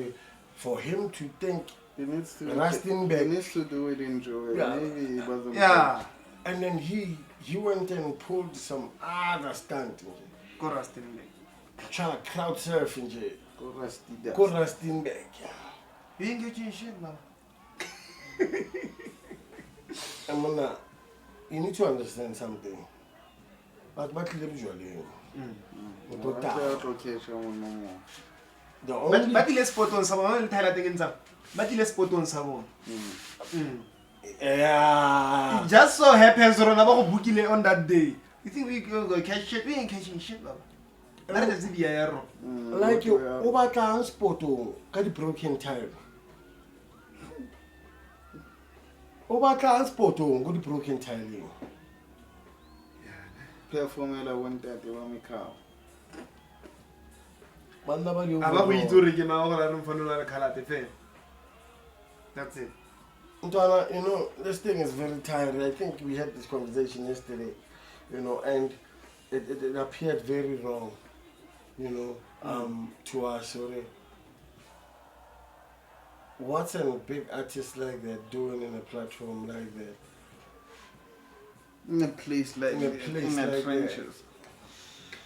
for him to think he needs to Rustenburg. He needs to do it in Joburg. Yeah. Maybe he wasn't. Yeah. And then he went and pulled some other stunt. Go Rustenburg. Trying to crowd surf in jail. Go Go Rustenburg. You ain't getting shit, man. And you need to understand something. But usually, the only But let's put on someone. Tell thing in some. But let's put on someone. yeah. It just so happens on that day. You think we go catch shit? We ain't catching shit, Baba. That is the error. Like you over transport got the broken tire. Over transport got the broken tire. Play Formula 130 when we come. That's it. You know, this thing is very tiring. I think we had this conversation yesterday, you know, and it appeared very wrong, you know, to us. What's a big artist like that doing in a platform like that? In a place like In a place the like trenches.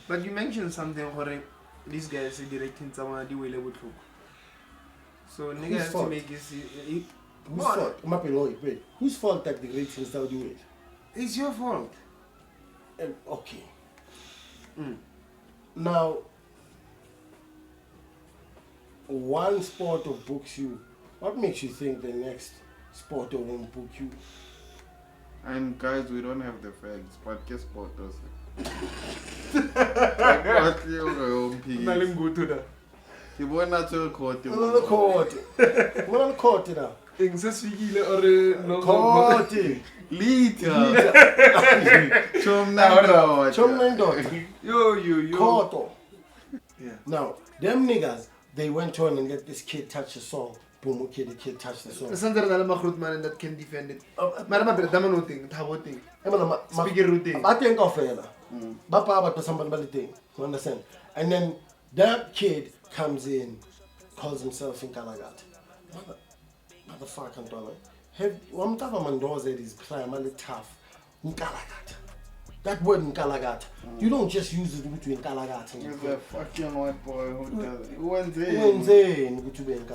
But you mentioned something where these guys are directing someone the way they would look. So nigga has to fault? make this. Whose fault? Wait. Whose fault that the ratings now do it? It's your fault. Okay. Now, one sport of books you. What makes you think the next sport won't book you? And guys, we don't have the facts, but guess what does it? Go to that. You won't not tell court. Another court. Another court now. Court. Lita. Chom Nando. Yo. Court. Yeah. Now, them niggas, they went on and let this kid touch the song. Boom, okay, the kid touched the song. Sandra Nalamakhrut man that can defend it. Madam, Damano thing, Tabo thing. Speaker routine. I think of it. Bapa, but somebody thing. You understand? And then that kid comes in, calls himself in Kalagat. Motherfucker, Antoine. One time man does it is primarily tough. Nkalagat. That word Nkalagat. You don't just use it between Nkalagat. He's a fucking white boy who does it. Who went there?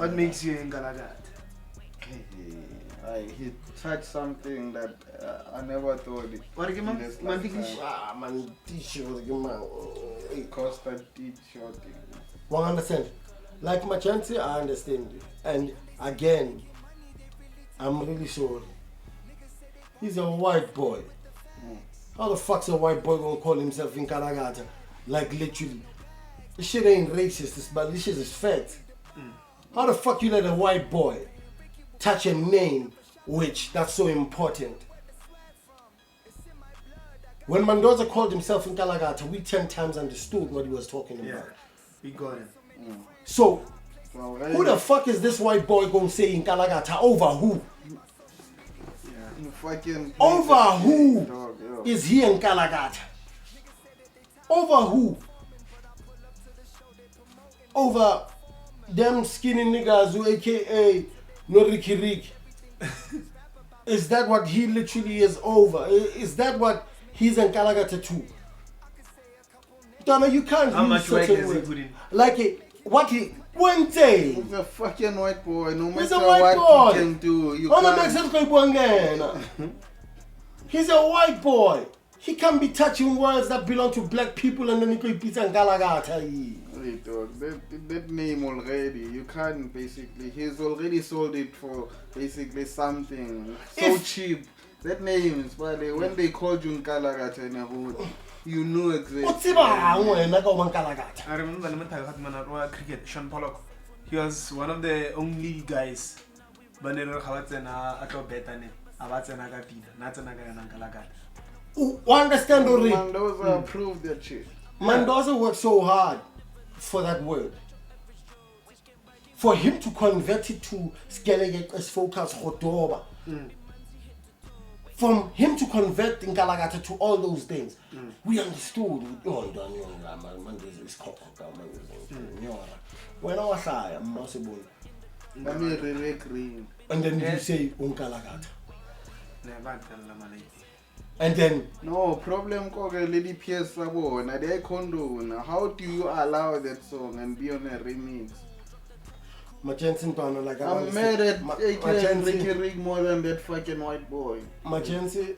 What makes you in Galagat? He touched something that I never thought it. What again, man? Man, t-shirt, man. It cost a t-shirt. One understand? Like my chance, I understand it. And again, I'm really sorry. He's a white boy. How the fuck's a white boy gonna call himself in Kalagata? Like literally. This shit ain't racist, but this shit is fact. How the fuck you let a white boy touch a name which that's so important? When Mendoza called himself in Kalagata, we 10 times understood what he was talking about. Yeah, we got it. So, who the fuck is this white boy gonna say in Kalagata over who? Over who is he in Kalagata? Over who? Over them skinny niggas who aka no Ricky Rick. Is that what he literally is over? Is that what he's in Kalagata too? Donna, you can't How use much work certain has he words. put in? Like what he one day. He's a fucking white boy. No He's matter a white what boy. he can do, you On the can't. next episode, he's a white boy. He can't be touching words that belong to black people and then he could be in Galagata. Wait, dog, that name already, you can't basically. He's already sold it for basically something so cheap. That name is probably when they called you Nkalagata in a hood, you knew exactly. I remember the cricket, Sean Pollock. He was one of the only guys. Understand already? Mendoza proved that shit. Mendoza worked so hard for that word. For him to convert it to Skellige as focus Hotoba. From him to convert Nkalagata to all those things, we understood. When I was impossible. And then you say Nkalagata. And then no problem. Lady Pierce Sabona, they condone. How do you allow that song and be on a remix? like I'm mad at Ricky Rick more than that fucking white boy. Machensi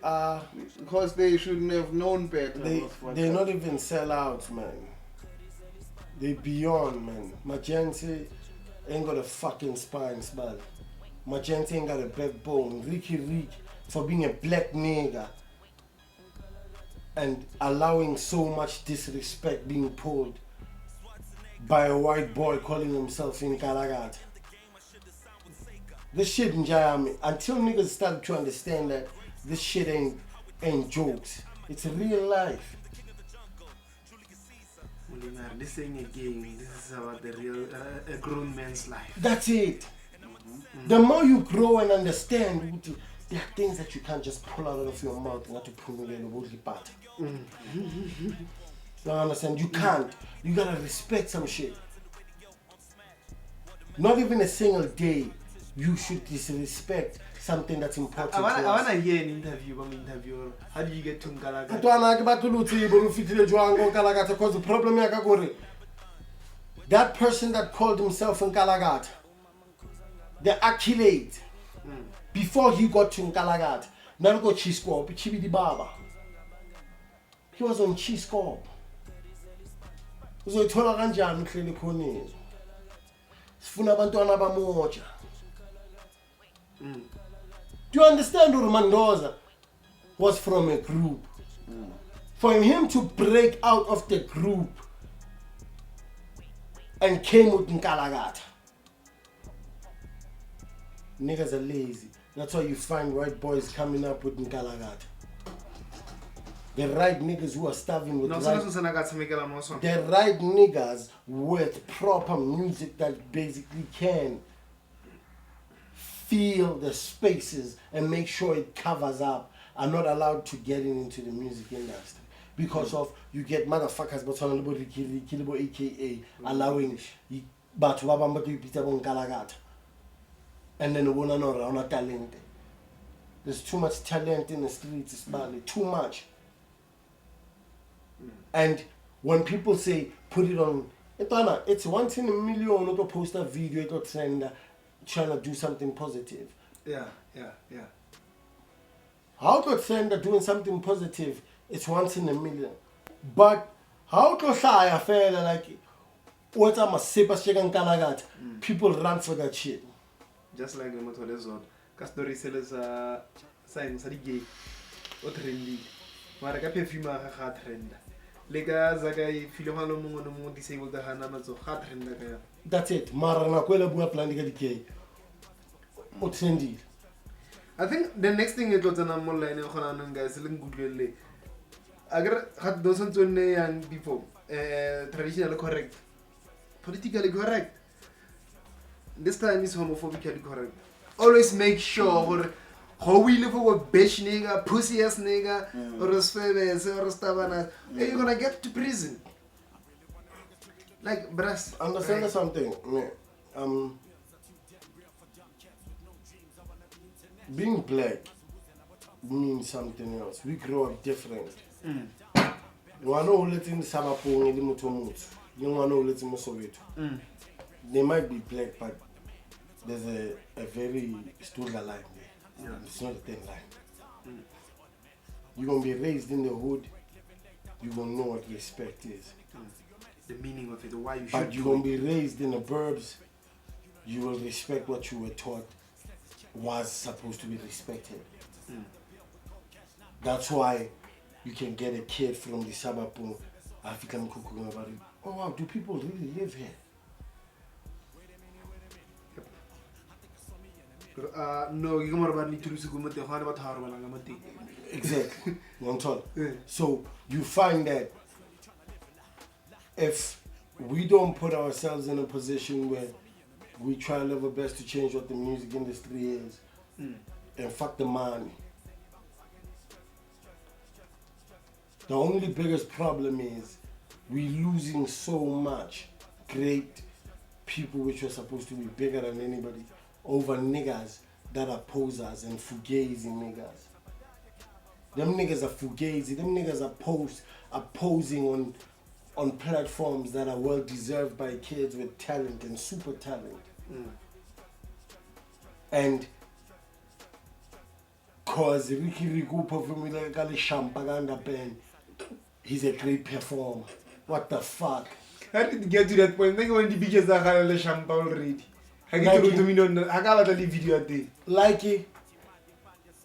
because they shouldn't have known better. They're not even sellouts, man. They beyond, man. Machensi ain't got a fucking spine, man. Machensi ain't got a backbone. Ricky Rick, for being a black nigga and allowing so much disrespect being pulled by a white boy calling himself in Kalagata. This shit in Miami, until niggas start to understand that this shit ain't jokes. It's real life. This ain't a game. This is about the real, a grown man's life. That's it. The more you grow and understand, there are things that you can't just pull out of your mouth and have to put in the body part. You understand? You can't. You gotta respect some shit. Not even a single day you should disrespect something that's important. I wanna hear an interview. How do you get to Nkalagata? Because the problem is that person that called himself Nkalagata, the accolade before he got to Nkalagata, Narugo Chisco, Chibidi Baba. He was on Chisco. Uzoyithola kanjani uhleli khoneni? Sifuna abantwana abamoja. Do you understand who Mendoza was from a group? For him to break out of the group and came with Nkalagata. Niggas are lazy. That's why you find white boys coming up with Nkalagata. The right niggas who are starving with the right niggas with proper music that basically can feel the spaces and make sure it covers up are not allowed to get into the music industry because of you get motherfuckers but on the aka allowing but Nkalagata and then one another talent. There's too much talent in the streets, it's badly too much. And when people say put it on, it's once in a million to post a video to trend trying to do something positive. Yeah. How to trend doing something positive, it's once in a million. But how to say a fella like what I'm a super chicken Nkalagata, people run for that shit. Just like the Motolezon. Castori sellers are saying Sadi or trendy. Maraka perfume are trend. Lega Zagai Filohano Mono disabled the Hanamazo hard trend. That's it. Marana Quella Bua Planning Gay. What's indeed? I think the next thing it was an online guys, agar had those young people traditionally correct, politically correct. This time is homophobically correct. Always make sure how we live for a bitch nigga, pussy ass nigga, or a swebes, or a stabana, you're gonna get to prison. Like, brass. Understand something? Being black means something else. We grow up different. They might be black, but there's a very stood line there. Yeah. It's not a thin line. You're going to be raised in the hood, you're going to know what respect is. The meaning of it, why you should. But you're going to be raised in the burbs, you will respect what you were taught was supposed to be respected. That's why you can get a kid from the suburb African cooking about it. Oh wow, do people really live here? No, you come about exactly. So you find that if we don't put ourselves in a position where we try to live our best to change what the music industry is, and fuck the money. The only biggest problem is we losing so much great people which were supposed to be bigger than anybody over niggas that are posers and fugazi niggas. Them niggas are fugazi, them niggas are posing on platforms that are well deserved by kids with talent and super talent. And cause Ricky Rico performing like a champagne band, he's a great performer. What the fuck? How did you get to that point? Think when the bitches are having champagne already. I get to me on I got a video day. Like it,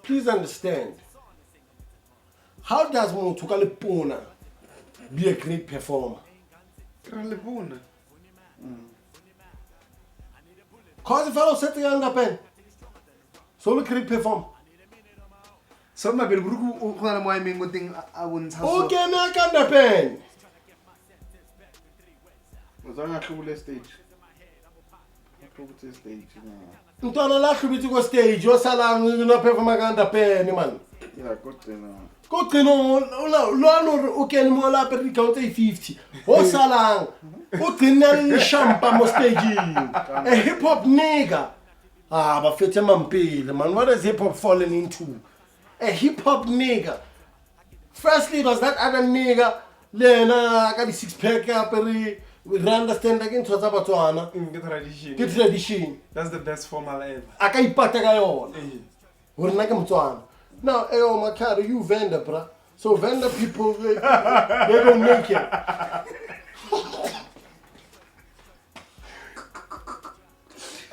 please understand. How does Motukale Pona be a great performer? Cause the fellow set the under pen. So look great perform. So my baby Bruku thing I wouldn't have. Okay, I can't pen. Was on a cool stage. Stage, Ntwana la khubiti go stage yo sala no perform ka pen man. Yeah, good to know. Go no lo o ken mo la per count 50. Ho salang. O tinela champa mo stage. A hip hop nigga. Ah, but fete mampile man. What is hip hop falling into? A hip hop nigga. Firstly, it was that other nigga. Lena got the 6-pack up. We understand again to Zabatwana. Get tradition. That's the best formal ever. I can't put we're not going to. Now, my car, you vendor, bruh. So vendor people, they don't make it.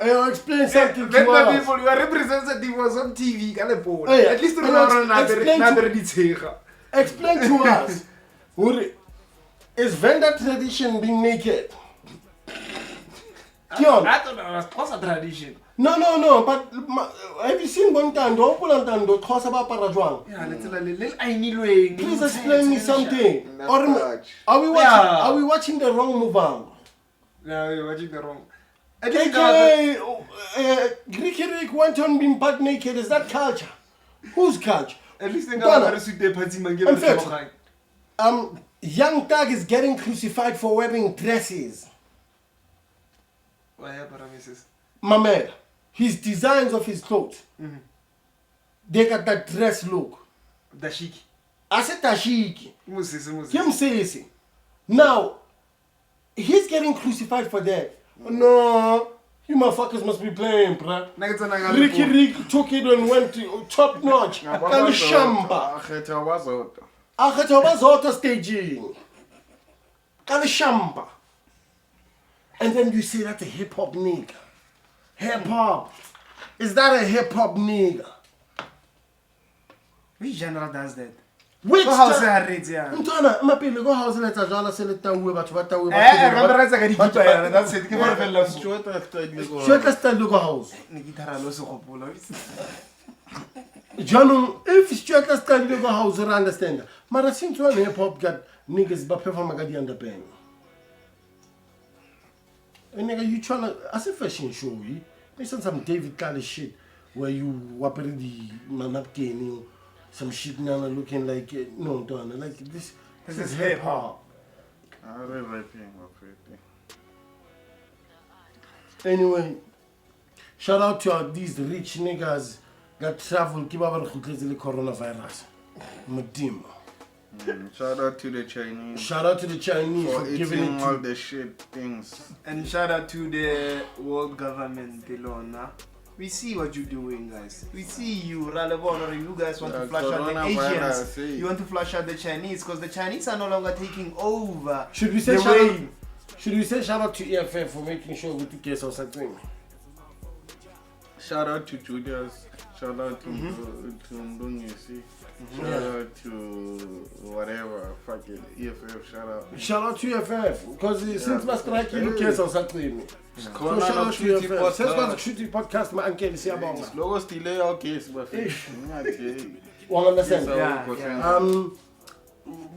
I'll explain something to us. People, you are representative was on TV. At least explain to us. Is vendor tradition being naked? I thought that was a tradition. No, but have you seen one time? Yeah, please explain me something. Or are we watching the wrong movie? No, we're watching the wrong. Greek went on being butt naked. Is that culture? Whose culture? At least they Young Thug is getting crucified for wearing dresses. My man, his designs of his clothes, they got that dress look. Dashiki. I said Dashiki. Now, he's getting crucified for that. No, you motherfuckers must be playing, bruh. Ricky took it and went to top notch. Kalishamba. Akhetha staging. Kalishamba. And then you say that's a hip hop nigga. Hip hop. Is that a hip hop nigga? Which genre does that? Which go house ya redia. Ntwana mapele go house letsa jala se le tawe batho ba tawe ba retsa ka dikipa yana that's it ke ba fela Sjava style go house. Ne gitara lo se gopola. Janong if Sjava style go house re understand. Mara since one hip hop got niggas but perform like the underband. And nigga, you tryna as a fashion show, you some David Kali shit where you whapping the manapkin, some shit now looking like no done like this. This is hip hop. I don't rapping of it. Anyway, shout out to these rich niggas that travel keep over the coronavirus. Madim. Shout out to the Chinese. Shout out to the Chinese for giving eating it all to the shit things. And shout out to the world government, Delona. We see what you're doing, guys. We see you, Ralebon, you guys want to flush out the Asians. You want to flush out the Chinese because the Chinese are no longer taking over. Should we say shout out to EFF for making sure we took care of something? Shout out to Julius. Shout out to Ndungisi. Shout out to whatever. Fuck it. EFF. Shout out. Shout out to EFF because since my strike, you look care of something. So shout out to Shooty EFF. Since podcast. my shooting podcast, my uncle is here about. Logo still our case, but One understand? Yeah.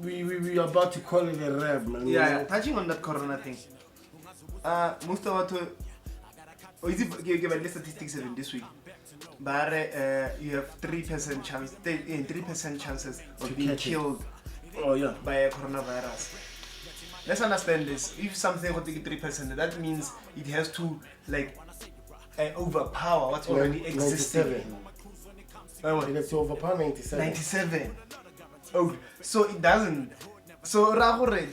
We are about to call it a rev, man. Yeah, touching on that corona thing. Most of it, is it give the statistics in this week? But you have 3% chance, 3% chances of To being catch it. killed Oh yeah. by a coronavirus. Let's understand this. If something will take 3%, that means it has to like overpower what's already existing. 97. Let's overpower 97. 97. Oh, so it doesn't. So you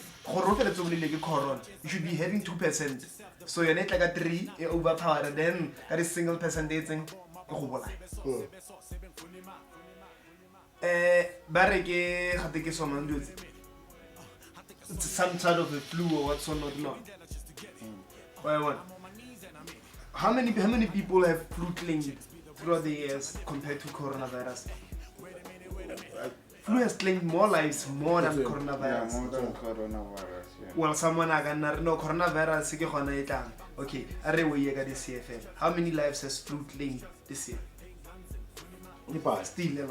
should be having 2%. So you're not like a 3 overpowered, and then that is single percentage thing. It's some sort of a flu or what's not. Why what? How many people have flu claimed throughout the years compared to coronavirus? Flu has claimed more lives more than coronavirus. Yeah, more than coronavirus. Yeah. Well, someone no coronavirus. Okay, this year. How many lives has flu claimed this year? Still, you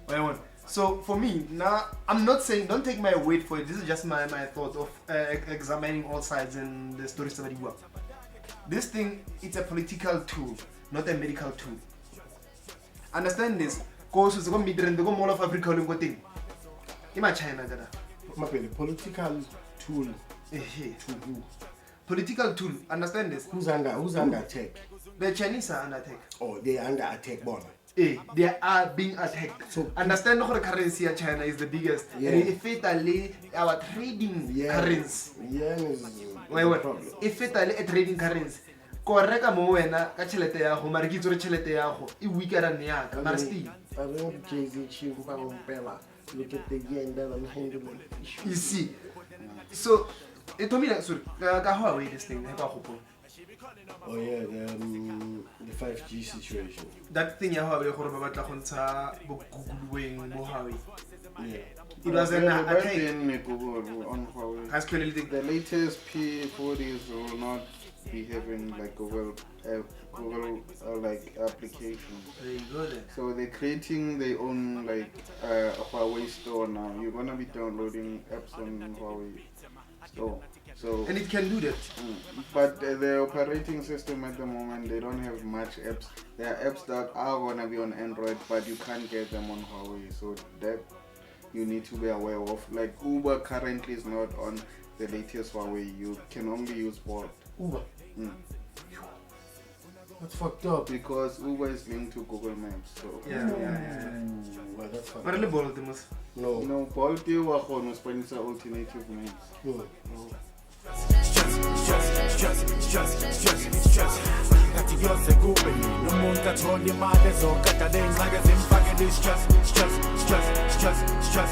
know. So for me, now I'm not saying don't take my word for it. This is just my thought of examining all sides and the stories that you have. This thing, it's a political tool, not a medical tool. Understand this? Because it's going to be the mall of Africa. Imagine China. Political tool. Political tool. Understand this? Who's under attack? The Chinese are under attack. Oh, they are under attack, boy. They are being attacked. So understand the currency of China is the biggest. Yeah. And effectively, our trading currency. Yeah, Effectively, a trading currency. Correct mo wena ka tšhelete ya go mara ke tsore tšhelete ya go e weaker than ya ka mara still I don't Jay-Z chimpa umpela. Look at the yen that I'm handling. you see so it told me like sorry ka Huawei this thing ha ba go Oh yeah, the 5G situation. that thing ya Huawei gore ba batla go ntsha bo Google mo Huawei Yeah. it was an attack on Huawei. has clearly The latest P40s will not be having like Google like application. very good. So they're creating their own like Huawei store now. You're gonna be downloading apps on Huawei store. So And it can do that. but the operating system at the moment, they don't have much apps. There are apps that are gonna be on Android, but you can't get them on Huawei. So that you need to be aware of. Like Uber currently is not on the latest Huawei. You can only use Bolt. Uber. That's fucked up. Because Uber is linked to Google Maps. So Yeah. Well, that's fucked But up. le bolo the most. No. no, Bolt you are going to spend alternative names. No. Kati yose kubeni Numuntu athola imali ezokada lengxaki ezimfake this stress